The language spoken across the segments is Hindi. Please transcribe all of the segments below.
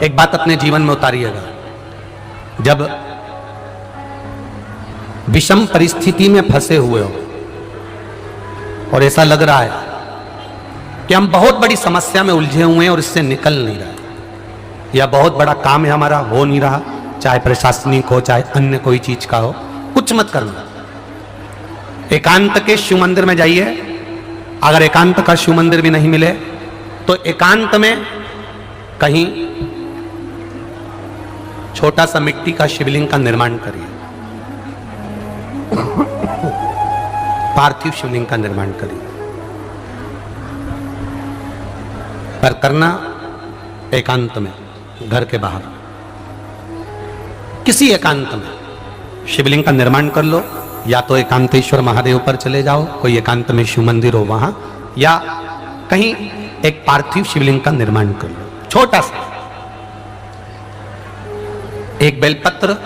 एक बात अपने जीवन में उतारिएगा, जब विषम परिस्थिति में फंसे हुए हो और ऐसा लग रहा है कि हम बहुत बड़ी समस्या में उलझे हुए हैं और इससे निकल नहीं रहे, या बहुत बड़ा काम है हमारा हो नहीं रहा, चाहे प्रशासनिक हो चाहे अन्य कोई चीज का हो, कुछ मत करना। एकांत के शिव मंदिर में जाइए। अगर एकांत का शिव मंदिर भी नहीं मिले तो एकांत में कहीं छोटा सा मिट्टी का शिवलिंग का निर्माण करिए, पार्थिव शिवलिंग का निर्माण करिए, पर करना एकांत में, घर के बाहर किसी एकांत में शिवलिंग का निर्माण कर लो। या तो एकांतेश्वर महादेव पर चले जाओ, कोई एकांत में शिव मंदिर हो वहां, या कहीं एक पार्थिव शिवलिंग का निर्माण कर लो, छोटा सा। एक बेलपत्र,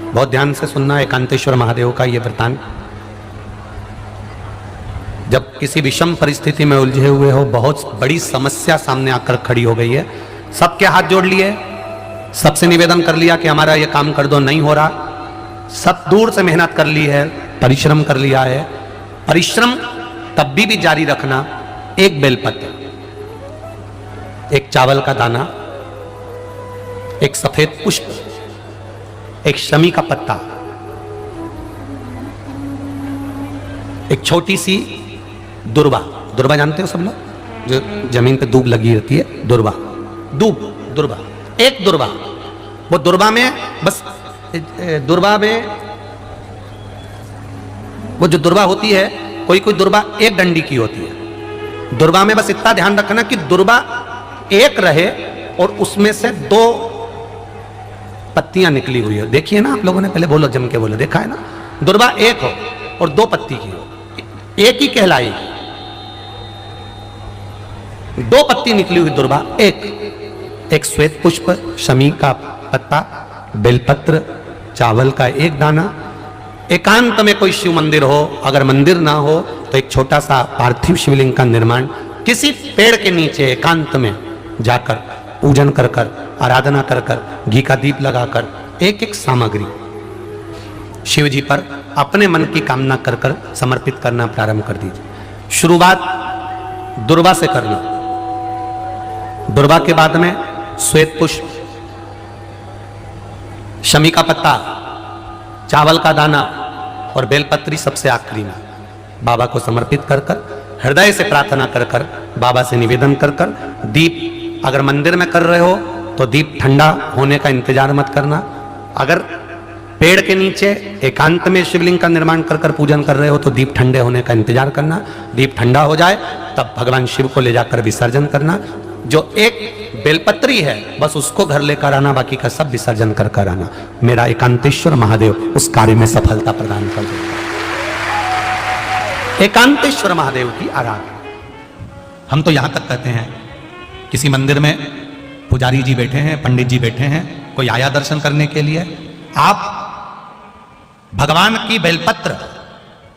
बहुत ध्यान से सुनना, एकांतेश्वर महादेव का यह वृतांत। जब किसी विषम परिस्थिति में उलझे हुए हो, बहुत बड़ी समस्या सामने आकर खड़ी हो गई है, सबके हाथ जोड़ लिए, सबसे निवेदन कर लिया कि हमारा ये काम कर दो, नहीं हो रहा, सब दूर से मेहनत कर ली है, परिश्रम कर लिया है, परिश्रम तब भी जारी रखना। एक बेलपत्र, एक चावल का दाना, एक सफेद पुष्प, एक शमी का पत्ता, एक छोटी सी दुर्वा। दुर्वा जानते हो सब लोग, जो जमीन पे दूब लगी रहती है, दुर्वा, दुर्वा, एक दुर्वा। वो दुर्वा में बस, दुर्वा में वो जो दुर्वा होती है, कोई कोई दुर्वा एक डंडी की होती है। दुर्वा में बस इतना ध्यान रखना कि दुर्वा एक रहे और उसमें से 2 पत्तियां निकली हुई है। देखिए ना, आप लोगों ने पहले बोलो, जम के बोलो, देखा है ना, दुर्वा एक हो और 2 पत्ती की हो, एक ही कहलाएगी। 2 पत्ती निकली हुई दुर्वा, एक श्वेत पुष्प, शमी का पत्ता, बेलपत्र, चावल का एक दाना। एकांत में कोई शिव मंदिर हो, अगर मंदिर ना हो तो एक छोटा सा पार्थिव शिवलिंग का निर्माण किसी पेड़ के नीचे एकांत में जाकर पूजन कर कर, आराधना कर कर, घी का दीप लगाकर एक एक सामग्री शिव जी पर अपने मन की कामना कर कर समर्पित करना प्रारंभ कर दीजिए। शुरुआत दुर्वा से करना, दुर्वा के बाद में श्वेत पुष्प, शमी का पत्ता, चावल का दाना और बेलपत्री सबसे आखिरी में बाबा को समर्पित कर कर, हृदय से प्रार्थना कर कर, बाबा से निवेदन कर कर, दीप अगर मंदिर में कर रहे हो तो दीप ठंडा होने का इंतजार मत करना। अगर पेड़ के नीचे एकांत में शिवलिंग का निर्माण कर कर पूजन कर रहे हो तो दीप ठंडे होने का इंतजार करना। दीप ठंडा हो जाए तब भगवान शिव को ले जाकर विसर्जन करना। जो एक बेलपत्री है बस उसको घर लेकर आना, बाकी का सब विसर्जन कर कर आना। मेरा एकांतेश्वर महादेव उस कार्य में सफलता प्रदान कर देगा। एकांतेश्वर महादेव की आराधना। हम तो यहां तक कहते हैं, किसी मंदिर में पुजारी जी बैठे हैं, पंडित जी बैठे हैं, कोई आया दर्शन करने के लिए, आप भगवान की बेलपत्र,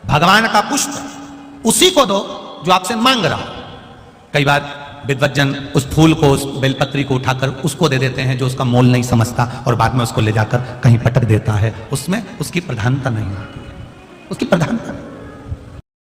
भगवान का पुष्प उसी को दो जो आपसे मांग रहा। कई बार विद्वज्जन उस फूल को, उस बेलपत्री को उठाकर उसको दे देते हैं जो उसका मोल नहीं समझता, और बाद में उसको ले जाकर कहीं पटक देता है। उसमें उसकी प्रधानता नहीं होती है, उसकी प्रधानता